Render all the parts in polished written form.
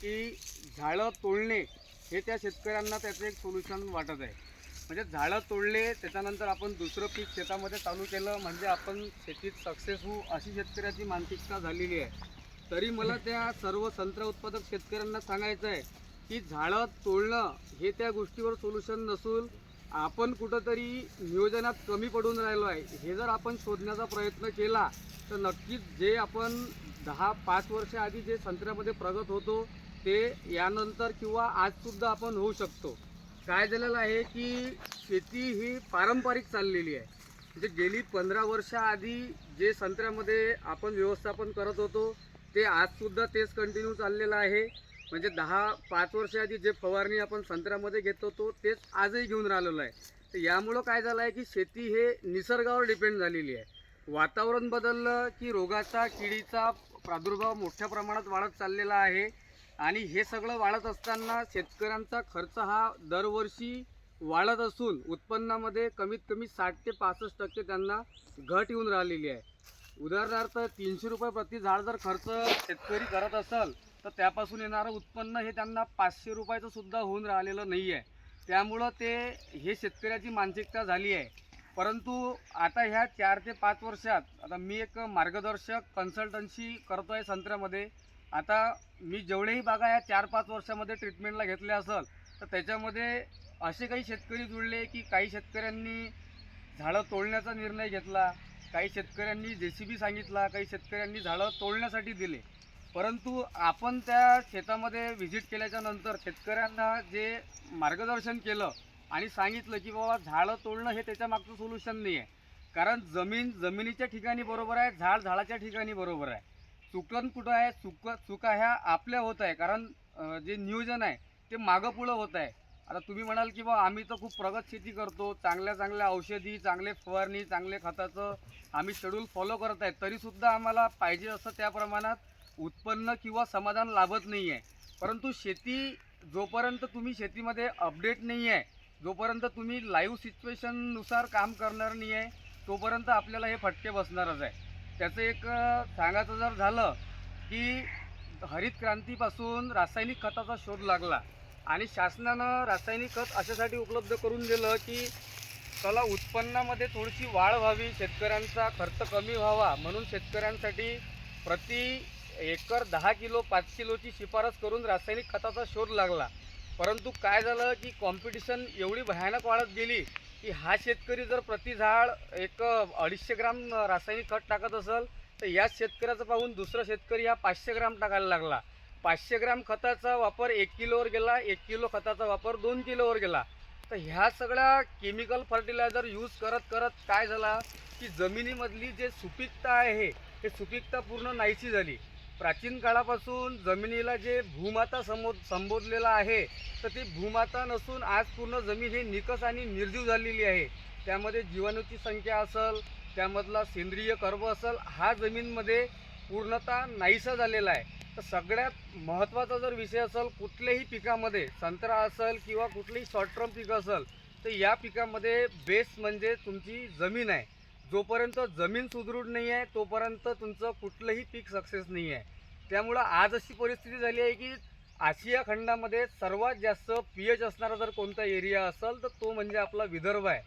की झाडं तोडणे हे त्या शेतकऱ्यांना त्याचं एक सोल्युशन वाटत आहे. म्हणजे झाडं तोडले त्याच्यानंतर आपण दुसरं पीक शेतामध्ये चालू केलं म्हणजे आपण शेतीत सक्सेस होऊ अशी शेतकऱ्याची मानसिकता झालेली आहे. तरी मला त्या सर्व संत्रा उत्पादक शेतकऱ्यांना सांगायचं आहे की झाडं तोडणं हे त्या गोष्टीवर सोल्युशन नसून आपण कुठंतरी नियोजनात कमी पडून राहिलो आहे हे जर आपण शोधण्याचा प्रयत्न केला तर नक्कीच जे आपण 10-5 वर्ष आधी जे संत्र्यामध्ये प्रगत होतो ते यानंतर किंवा आजसुद्धा आपण होऊ शकतो. काय झालेलं आहे की शेती ही पारंपरिक चाललेली आहे. म्हणजे गेली 15 वर्ष आधी जे संत्र्यामध्ये आपण व्यवस्थापन करत होतो ते आजसुद्धा तेच कंटिन्यू चाललेलं आहे. म्हणजे 10-5 वर्ष आधी जे फवारणी आपण संत्र्यामध्ये घेत होतो तेच आजही घेऊन राहिलेलो आहे. तर यामुळं काय झालं आहे की शेती हे निसर्गावर डिपेंड झालेली आहे. वातावरण बदललं की रोगाचा किडीचा प्रादुर्भाव मोठ्या प्रमाणात वाढत चाललेला आहे आणि हे सगळं वाढत असताना शेतकऱ्यांचा खर्च हा दरवर्षी वाढत असून उत्पन्नामध्ये कमीत कमी 60 ते 65% त्यांना घट येऊन राहिलेली आहे. उदाहरणार्थ 300 रुपये प्रति झाड जर खर्च शेतकरी करत असेल तर त्यापासून येणारं उत्पन्न हे त्यांना 500 रुपयाचं सुद्धा होऊन राहिलेलं नाही आहे. त्यामुळं हे शेतकऱ्याची मानसिकता झाली आहे. परंतु आता ह्या 4 ते 5 वर्षात आता मी एक मार्गदर्शक कन्सल्टन्सी करतो आहे संत्र्यामध्ये. आता मी जेवढेही बागा या 4-5 वर्षामध्ये ट्रीटमेंटला घेतल्या असेल तर त्याच्यामध्ये असे काही शेतकरी जुळले की काही शेतकऱ्यांनी झाडं तोडण्याचा निर्णय घेतला, काही शेतकऱ्यांनी JCB सांगितला, काही शेतकऱ्यांनी झाडं तोडण्यासाठी दिले. परंतु आपण त्या शेतामध्ये व्हिजिट केल्याच्या नंतर शेतकऱ्यांना जे मार्गदर्शन केलं आणि सांगितलं की बाबा झाडं तोडणं हे त्याच्या मागचं सोल्युशन नाही आहे. कारण जमिनीच्या ठिकाणी बरोबर आहे, झाडाच्या ठिकाणी बरोबर आहे. चुकन कुठं आहे, चुका ह्या आपल्या होत आहे. कारण जे नियोजन आहे ते मागं पुढं होत आहे. आता तुम्ही म्हणाल की बा आम्ही तर खूप प्रगत शेती करतो, चांगल्या औषधी, चांगले फवारणी, चांगले खताचं आम्ही शेड्यूल फॉलो करत आहे, तरीसुद्धा आम्हाला पाहिजे असं त्या प्रमाणात उत्पन्न किंवा समाधान लाभत नाही आहे. परंतु शेती जोपर्यंत तुम्ही शेतीमध्ये अपडेट नाही आहे, जोपर्यंत तुम्ही लाईव्ह सिच्युएशननुसार काम करणार नाही आहे तोपर्यंत आपल्याला हे फटके बसणारच आहे. त्याचं एक सांगायचं जर झालं की हरित क्रांतीपासून रासायनिक खताचा शोध लागला आणि शासनानं रासायनिक खत अशासाठी उपलब्ध करून दिलं की चला उत्पन्नामध्ये थोडीशी वाढ व्हावी, शेतकऱ्यांचा खर्च कमी व्हावा म्हणून शेतकऱ्यांसाठी प्रति एकर 10 किलो 5 किलोची शिफारस करून रासायनिक खताचा शोध लागला. परंतु काय झालं की कॉम्पिटिशन एवढी भयानक वाढत गेली की हा शेतकरी जर प्रति झाड 250 ग्राम रासायनिक खत टाकत असेल तर याच शेतकऱ्याचं पाहून दुसरा शेतकरी हा 500 ग्राम टाकायला लागला. 500 ग्राम खताचा वापर 1 किलोवर गेला, 1 किलो खताचा वापर 2 किलोवर गेला. तर ह्या सगळ्या केमिकल फर्टिलायझर यूज करत करत काय झाला की जमिनीमधली जे सुपीकता आहे ते सुपीकता पूर्ण नाहीशी झाली. प्राचीन काळापासून जमिनीला जे भूमाता संबोधलेलं आहे तर ती भूमाता नसून आज पूर्ण जमीन ही निकस आणि निर्जीव झालेली आहे. त्यामध्ये जीवाणूची संख्या असेल, त्यामधला सेंद्रिय कर्ब असेल, हा जमीनमध्ये पूर्णतः नाहीसा झालेला आहे. तर सगळ्यात महत्त्वाचा जर विषय असेल कुठल्याही पिकामध्ये, संत्रा असेल किंवा कुठलीही शॉर्ट टर्म पिकं असेल तर या पिकामध्ये बेस म्हणजे तुमची जमीन आहे. जोपर्यंत जमीन सुदृढ नाही आहे तोपर्यंत तुमचं कुठलंही पीक सक्सेस नाही आहे. त्यामुळं आज अशी परिस्थिती झाली आहे की आशिया खंडामध्ये सर्वात जास्त pH असणारा जर कोणता एरिया असेल तर तो म्हणजे आपला विदर्भ आहे.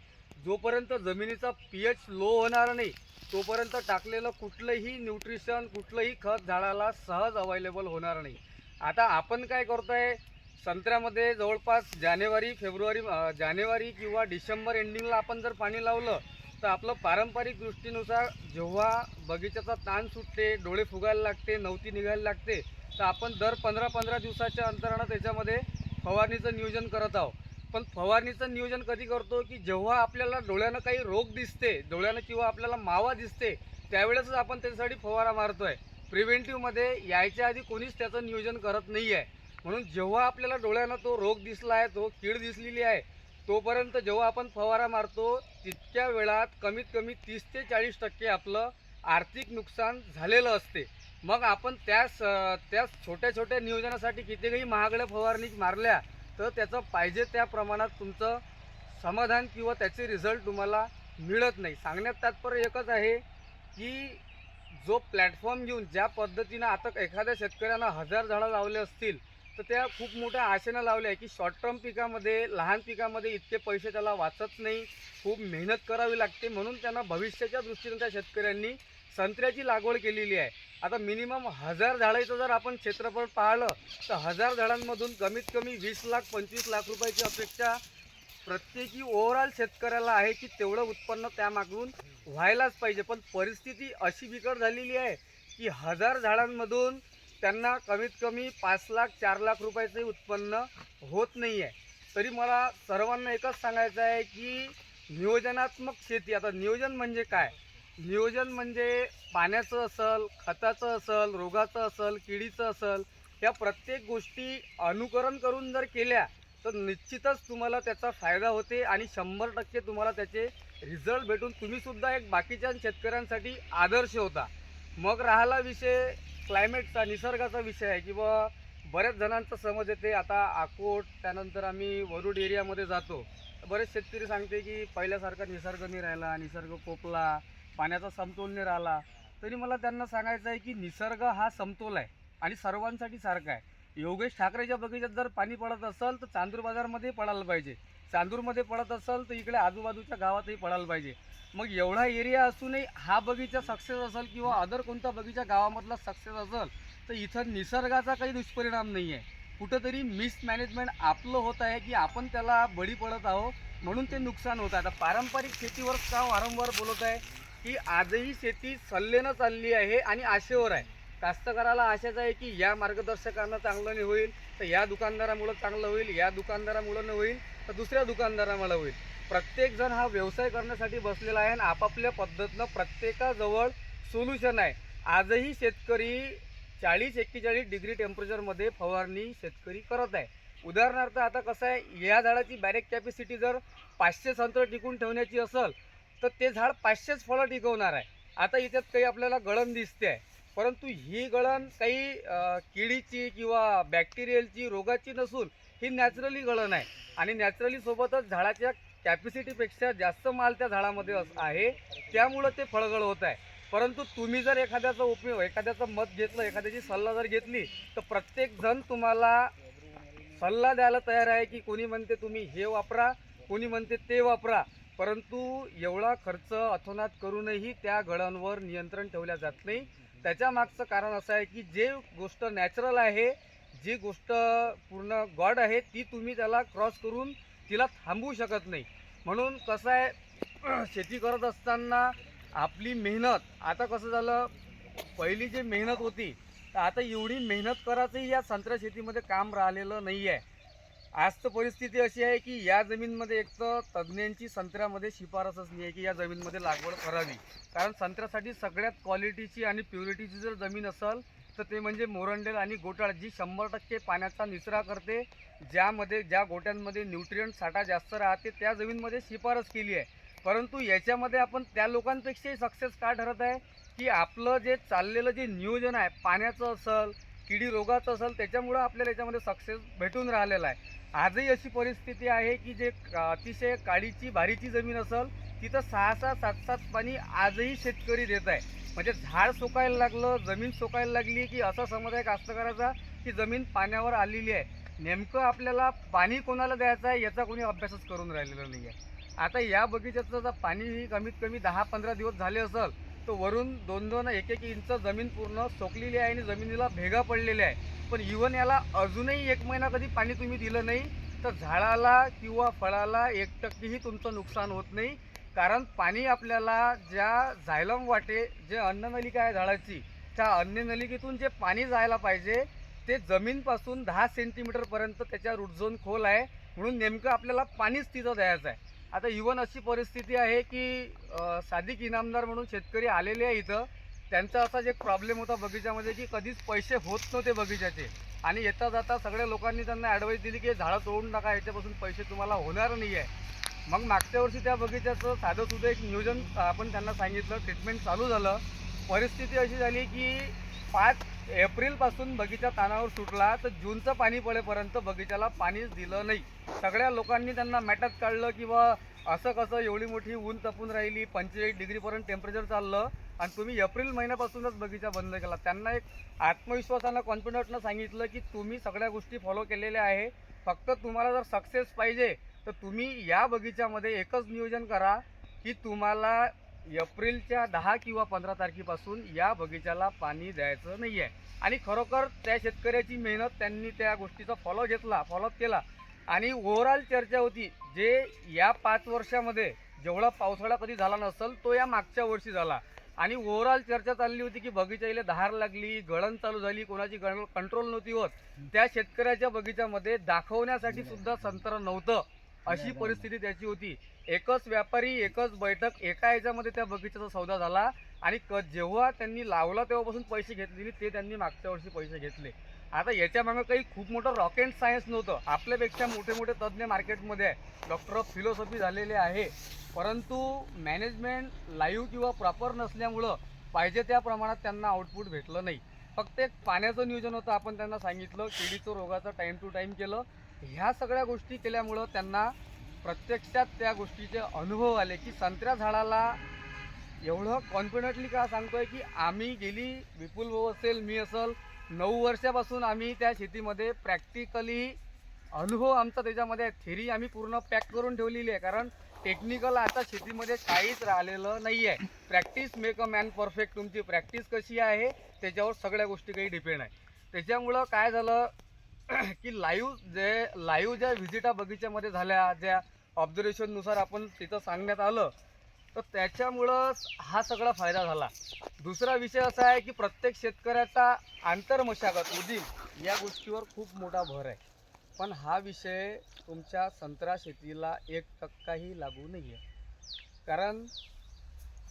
जोपर्यंत जमिनीचा pH लो होणार नाही तोपर्यंत टाकलेलं कुठलंही न्यूट्रिशन, कुठलंही खत झाडाला सहज अवेलेबल होणार नाही. आता आपण काय करतो आहे, संत्र्यामध्ये जवळपास जानेवारी किंवा डिसेंबर एंडिंगला आपण जर पाणी लावलं तर आपलं पारंपरिक दृष्टीनुसार जेव्हा बगीचाचा ताण सुटते, डोळे फुगायला लागते, नवती निघायला लागते तर आपण दर 15-15 दिवसाच्या अंतरानं त्याच्यामध्ये फवारणीचं नियोजन करत आहोत. पण फवारणीचं नियोजन कधी करतो की जेव्हा आपल्याला डोळ्यानं काही रोग दिसते, डोळ्यानं किंवा आपल्याला मावा दिसते त्यावेळेसच आपण त्याच्यासाठी फवारा मारतो आहे. प्रिव्हेंटिव्हमध्ये यायच्या आधी कोणीच त्याचं नियोजन करत नाही आहे. म्हणून जेव्हा आपल्याला डोळ्यानं तो रोग दिसला आहे, तो कीड दिसलेली आहे तोपर्यंत जेव्हा आपण फवारा मारतो तितक्या वेळात कमीत कमी 30 ते 40% आपलं आर्थिक नुकसान झालेलं असते. मग आपण त्याच छोट्या छोट्या नियोजनासाठी कितीही महागड्या फवारणी मारल्या तर त्याचं पाहिजे त्या प्रमाणात तुमचं समाधान किंवा त्याचे रिझल्ट तुम्हाला मिळत नाही. सांगण्यात तात्पर्य एकच आहे की जो प्लॅटफॉर्म घेऊन ज्या पद्धतीनं आता एखाद्या शेतकऱ्यानं 1000 झाडं लावले असतील तर त्या खूप मोठ्या आशेनं लावल्या आहे की शॉर्ट टर्म पिकामध्ये, लहान पिकामध्ये इतके पैसे त्याला वाचत नाही, खूप मेहनत करावी लागते, म्हणून त्यांना भविष्याच्या दृष्टीने त्या शेतकऱ्यांनी संत्र्याची लागवड केलेली आहे. आता मिनिमम 1000 झाडाचं जर आपण क्षेत्रफळ पाहिलं तर 1000 झाडांमधून कमीत कमी 20 लाख 25 लाख रुपयाची अपेक्षा प्रत्येकी ओव्हरऑल शेतकऱ्याला आहे की तेवढं उत्पन्न त्यामागून व्हायलाच पाहिजे. पण परिस्थिती अशी बिकट झालेली आहे की 1000 झाडांमधून त्यांना कमीत कमी 5 लाख 4 लाख रुपयाचे उत्पन्न होत नाही आहे. तरी मला सर्वांना एकच सांगायचं आहे की नियोजनात्मक शेती. आता नियोजन म्हणजे काय? नियोजन म्हणजे पाण्याचं असेल, खताचं असेल, रोगाचं असेल, किडीचं असेल, या प्रत्येक गोष्टी अनुकरण करून जर केल्या तर निश्चितच तुम्हाला त्याचा फायदा होते आणि 100% तुम्हाला त्याचे रिझल्ट भेटून तुम्हीसुद्धा एक बाकीच्या शेतकऱ्यांसाठी आदर्श होता. मग राहिला विषय क्लायमेटचा, निसर्गाचा विषय आहे किंवा बऱ्याच जणांचा समज येते. आता अकोट त्यानंतर आम्ही वरुड एरियामध्ये जातो, बरेच शेतकरी सांगते की पहिल्यासारखा निसर्ग नाही राहिला, निसर्ग कोपला, पाण्याचा समतोल नाही राहिला. तरी मला त्यांना सांगायचं आहे की निसर्ग हा समतोल आहे आणि सर्वांसाठी सारखा आहे. योगेश ठाकरेच्या बगीचात जर पाणी पडत असेल तर चांदूर बाजारमध्ये पडायला पाहिजे, चांदूरमध्ये पडत असेल तर इकडे आजूबाजूच्या गावातही पडायला पाहिजे. मग एवढा एरिया असूनही हा बगीचा सक्सेस असेल किंवा अदर कोणता बगीचा गावामधला सक्सेस असेल तर इथं निसर्गाचा काही दुष्परिणाम नाही आहे. कुठंतरी मिसमॅनेजमेंट आपलं होत आहे की आपण त्याला बळी पडत आहोत, म्हणून ते नुकसान होत आहे. आता पारंपरिक शेतीवर का वारंवार बोलत आहे की आजही शेती सल्लेनं चालली आहे आणि आशेवर आहे. कास्तकाराला आशाच आहे की या मार्गदर्शकांना चांगलं नाही होईल तर या दुकानदारामुळं चांगलं होईल, या दुकानदारामुळं नाही होईल तर दुसऱ्या दुकानदारामुळं होईल. प्रत्येकजण हा व्यवसाय करण्यासाठी बसलेला आहे आणि आपापल्या पद्धतीनं प्रत्येकाजवळ सोल्युशन आहे. आजही शेतकरी 40-41 डिग्री टेम्परेचरमध्ये फवारणी शेतकरी करत आहे. उदाहरणार्थ आता कसं आहे, या झाडाची बॅरेक कॅपॅसिटी जर 500 संत्र टिकून ठेवण्याची असेल तर ते झाड 500च फळं टिकवणार आहे. आता इथ्यात काही आपल्याला गळण दिसते आहे, परंतु ही गळण काही किडीची किंवा बॅक्टेरियलची, रोगाची नसून ही नॅचरली गळण आहे आणि नॅचरली सोबतच झाडाच्या कॅपॅसिटीपेक्षा जास्त माल त्या झाडामध्ये आहे, त्यामुळं ते फळगळ होत आहे. परंतु तुम्ही जर एखाद्याचा उपयोग, एखाद्याचं मत घेतलं, एखाद्याची सल्ला जर घेतली तर प्रत्येकजण तुम्हाला सल्ला द्यायला तयार आहे की कोणी म्हणते तुम्ही हे वापरा, कोणी म्हणते ते वापरा, परंतु एवढा खर्च अथोनात करूनही त्या गळांवर नियंत्रण ठेवल्या जात नाही. त्याच्या मागचं कारण असं आहे की जे गोष्ट नॅचरल आहे, जी गोष्ट पूर्ण गॉड आहे, ती तुम्ही त्याला क्रॉस करून तिला थांबवू शकत नाही. म्हणून कसं आहे, शेती करत असताना आपली मेहनत, आता कसं झालं, पहिली जी मेहनत होती तर आता एवढी मेहनत करायचंही या संत्रा शेतीमध्ये काम राहिलेलं नाही आहे. आज तर परिस्थिती अशी आहे की या जमीनमध्ये एक तर तज्ज्ञांची संत्र्यामध्ये शिफारसच नाही आहे की या जमीनमध्ये लागवड करावी. कारण संत्र्यासाठी सगळ्यात क्वालिटीची आणि प्युरिटीची जर जमीन असेल तर ते म्हणजे मोरंडेल आणि गोटाळ, जी 100% पाण्याचा निचरा करते, ज्यामध्ये ज्या गोट्यांमध्ये न्यूट्रिएंट साठा जास्त राहते त्या जमीनमध्ये शिफारस केली आहे. परंतु याच्यामध्ये आपण त्या लोकांपेक्षाही सक्सेस का ठरत आहे की आपलं जे चाललेलं जे नियोजन आहे, पाण्याचं असेल, किडी रोगाचं असेल, त्याच्यामुळं आपल्याला याच्यामध्ये सक्सेस भेटून राहिलेला आहे. आजही अशी परिस्थिती आहे की जे अतिशय काळीची भारीची जमीन असेल तिथं 6-6, 7-7 पाणी आजही शेतकरी देत आहे. म्हणजे झाड सुकायला लागलं, जमीन सुकायला लागली की असा समज आहे कास्तकाराचा की जमीन पाण्यावर आलेली आहे. नेमकं आपल्याला पाणी कोणाला द्यायचं आहे याचा कोणी अभ्यासच करून राहिलेला नाही आहे. आता या बगीच्याचं जर पाणी कमीत कमी 10-15 दिवस झाले असेल तर वरून 2-2, 1-1 इंच जमीन पूर्ण सोकलेली आहे आणि जमिनीला भेगा पडलेल्या आहे. पण इव्हन याला अजूनही 1 महिना कधी पाणी तुम्ही दिलं नाही तर झाडाला किंवा फळाला 1%ही तुमचं नुकसान होत नाही. कारण पाणी आपल्याला ज्या झायलम वाटे, जे अन्ननलिका आहे झाडाची, त्या अन्ननलिकेतून जे पाणी जायला पाहिजे ते जमीनपासून 10 सेंटीमीटरपर्यंत त्याच्या रूट झोन खोल आहे, म्हणून नेमकं आपल्याला पाणीच तिथं द्यायचं आहे. आता इव्हन अशी परिस्थिती आहे की सादिक इनामदार म्हणून शेतकरी आलेले आहे इथं, त्यांचा असाच एक प्रॉब्लेम होता बगीच्यामध्ये की कधीच पैसे होत नव्हते बगीच्याचे आणि येता जाता सगळ्या लोकांनी त्यांना ॲडवाईस दिली की झाडं तोडून टाका, याच्यापासून पैसे तुम्हाला होणार नाही आहे. मग मागच्या वर्षी त्या बगीच्याचं साधंसुद्धा एक नियोजन आपण त्यांना सांगितलं, ट्रीटमेंट चालू झालं. परिस्थिती अशी झाली की 5 एप्रिलपासून बगीचा तानावर सुटला तर जूनचं पाणी पडेपर्यंत बगीच्याला पाणीच दिलं नाही. सगळ्या लोकांनी त्यांना मॅटात काढलं किंवा असं कसं, एवढी मोठी ऊन तपून राहिली, 45 डिग्रीपर्यंत टेम्परेचर चाललं, आणि तुम्ही एप्रिल महिन्यापासूनच बगीचा बंद केला. त्यांना एक आत्मविश्वासानं कॉन्फिडंटनं सांगितलं की तुम्ही सगळ्या गोष्टी फॉलो केलेल्या आहे, फक्त तुम्हाला जर सक्सेस पाहिजे तर तुम्ही या बगीच्यामध्ये एकच नियोजन करा की तुम्हाला एप्रिलच्या 10 किंवा 15 तारखेपासून या बगीच्याला पाणी द्यायचं नाही आहे. आणि खरोखर त्या शेतकऱ्याची मेहनत त्यांनी त्या गोष्टीचा फॉलोअप केला आणि ओव्हरऑल चर्चा होती जे या 5 वर्षामध्ये जेवढा पावसाळा कधी झाला नसेल तो या मागच्या वर्षी झाला. आणि ओव्हरऑल चर्चा चालली होती की बगीचाला धार लागली, गळण चालू झाली, कोणाची गळण कंट्रोल नव्हती होत. त्या शेतकऱ्याच्या बगीच्यामध्ये दाखवण्यासाठी सुद्धा संत्र नव्हतं, अशी परिस्थिती त्याची होती. एकच व्यापारी, एकच बैठक, एका याच्यामध्ये त्या बगीच्याचा सौदा झाला. आणि जेव्हा त्यांनी लावला तेव्हापासून पैसे घेतले ते त्यांनी मागच्या वर्षी पैसे घेतले. आता याच्या मागं काही खूप मोठं रॉकेट सायन्स नव्हतं. आपल्यापेक्षा मोठे मोठे तज्ज्ञ मार्केटमध्ये आहे, डॉक्टर ऑफ फिलॉसॉफी झालेले आहे, परंतु मॅनेजमेंट लाईव्ह किंवा प्रॉपर नसल्यामुळं पाहिजे त्या प्रमाणात त्यांना आउटपुट भेटलं नाही. फक्त एक पाण्याचं नियोजन होतं, आपण त्यांना सांगितलं, किडीचं रोगाचं टाईम टू टाईम केलं. ह्या सगळ्या गोष्टी केल्यामुळं त्यांना प्रत्यक्षात त्या गोष्टीचे अनुभव आले की संत्र्या झाडाला एवढं कॉन्फिडंटली का सांगतोय की आम्ही गेली, विपुल भाऊ असेल, मी असेल, 9 वर्षापासून आम्ही त्या शेतीमध्ये प्रॅक्टिकली अनुभव आमचा त्याच्यामध्ये, थेरी आम्ही पूर्ण पॅक करून ठेवलेली आहे. कारण टेक्निकल आता शेतीमध्ये काहीच राहिलेलं नाही आहे. Practice make a man perfect. तुमची प्रॅक्टिस कशी आहे त्याच्यावर सगळ्या गोष्टी काही डिपेंड आहे. त्याच्यामुळं काय झालं की लाईव्ह ज्या व्हिजिटा बगीच्यामध्ये झाल्या, ज्या ऑब्झर्वेशननुसार आपण तिथं सांगण्यात आलं, तर त्याच्यामुळं हा सगळा फायदा झाला. दुसरा विषय असा आहे की प्रत्येक शेतकऱ्याचा आंतरमशागत उदीम या गोष्टीवर खूप मोठा भर आहे. पण हा विषय तुमच्या संत्रा शेतीला 1% लागू नाही आहे. कारण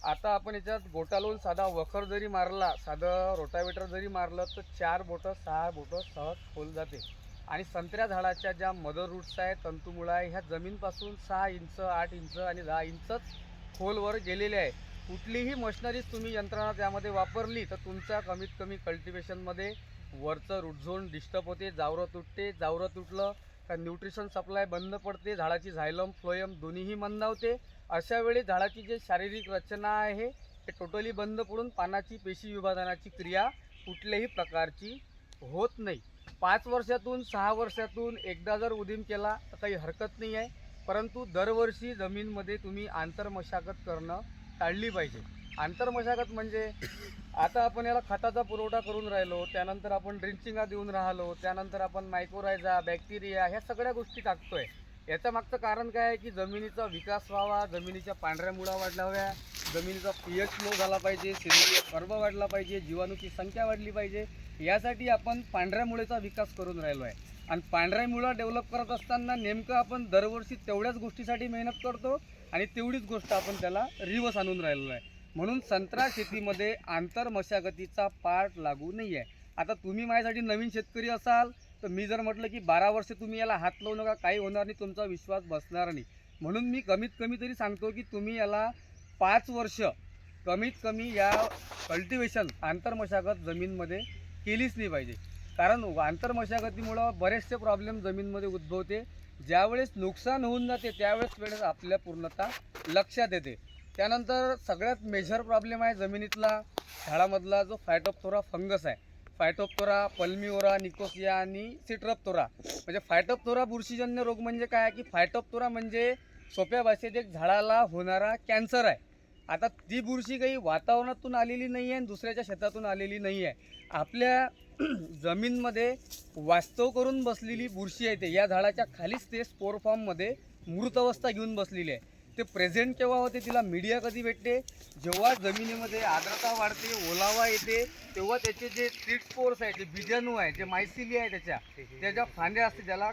आता आपण याच्यात गोटा लावून साधा वखर जरी मारला, साधं रोटावेटर जरी मारलं तर 4 बोटं 6 बोटं सहज खोल जाते. आणि संत्र्या झाडाच्या ज्या मदर रूट्स आहे, तंतुमुळं आहे, ह्या जमीनपासून 6 इंच 8 इंच आणि 10 इंचच खोलवर गेलेले आहे. कुठलीही मशिनरीज तुम्ही यंत्रणा त्यामध्ये वापरली तर तुमच्या कमीत कमी कल्टिवेशनमध्ये वरचं रूट झोन डिस्टर्ब होते, जावरं तुटते, जावरं तुटलं का न्यूट्रिशन सप्लाय बंद पडते, झाडाची झायलम फ्लोएम दोन्हीही मंदावते. अशा वेळी झाडाची जी शारीरिक रचना आहे ते टोटली बंद पडून पानाची पेशी विभाजनाची क्रिया कुठल्याही प्रकारची होत नाही. 5 वर्षातून 6 वर्षातून एकदा जर उदीम केला तर काही हरकत नाही आहे, परंतु दरवर्षी जमीनमध्ये तुम्ही आंतरमशागत करणं टाळली पाहिजे. आंतरमशागत म्हणजे आता आपण याला खताचा पुरवठा करून राहिलो, त्यानंतर आपण ड्रिंचिंगा देऊन राहिलो, त्यानंतर आपण मायक्रोरायझा, बॅक्टेरिया ह्या सगळ्या गोष्टी टाकतोय. याचं मागचं कारण काय आहे की जमिनीचा विकास व्हावा, जमिनीच्या पांढऱ्या मुळा वाढलाव्या, जमिनीचा pH लो झाला पाहिजे, सेंद्रिय कर्ब वाढला पाहिजे, जीवाणूची संख्या वाढली पाहिजे. यासाठी आपण पांढऱ्या मुळेचा विकास करून राहिलो आहे. आणि पांढऱ्या मुळा डेव्हलप करत असताना नेमकं आपण दरवर्षी तेवढ्याच गोष्टीसाठी मेहनत करतो आणि तेवढीच गोष्ट आपण त्याला रिवर्स आणून राहिलो आहे. म्हणून संत्रा शेतीमध्ये आंतरमशागतीचा पार्ट लागू नाही आहे. आता तुम्ही माझ्यासाठी नवीन शेतकरी असाल तर मी जर म्हटलं की 12 वर्ष तुम्ही याला हात लावू नका, काही होणार नाही, तुमचा विश्वास बसणार नाही. म्हणून मी कमीत कमी तरी सांगतो की तुम्ही याला 5 वर्ष कमीत कमी या कल्टिवेशन आंतरमशागत जमीनमध्ये केलीच नाही पाहिजे. कारण आंतरमशागतीमुळं बरेचसे प्रॉब्लेम जमीनमध्ये उद्भवते. ज्यावेळेस नुकसान होऊन जाते त्यावेळेस आपल्या पूर्णतः लक्षात येते. त्यानंतर सगळ्यात मेजर प्रॉब्लेम आहे जमिनीतला झाडामधला जो फायटोप्थोरा फंगस आहे. फायटोप्थोरा, पल्मिओरा, निकोसिया आणि सिट्रप्थोरा. म्हणजे फायटोप्थोरा बुरशीजन्य रोग म्हणजे काय की फायटोप्थोरा म्हणजे सोप्या भाषेत एक झाडाला होणारा कॅन्सर आहे. आता ती बुरशी काही वातावरणातून आलेली नाही आहे आणि दुसऱ्याच्या शेतातून आलेली नाही आहे. आपल्या जमीनमध्ये वास्तव करून बसलेली बुरशी आहे. ते या झाडाच्या खालीच ते स्पोर फॉर्ममध्ये मृत अवस्था घेऊन बसलेली आहे. ते प्रेझेंट केव्हा होते, तिला मीडिया कधी भेटते, जेव्हा जमिनीमध्ये आर्द्रता वाढते, ओलावा येते, तेव्हा त्याचे जे सीड स्पोर्स आहे, जे बीजाणू आहे, जे मायसिली आहे, त्याच्या ज्या फांद्या असते ज्याला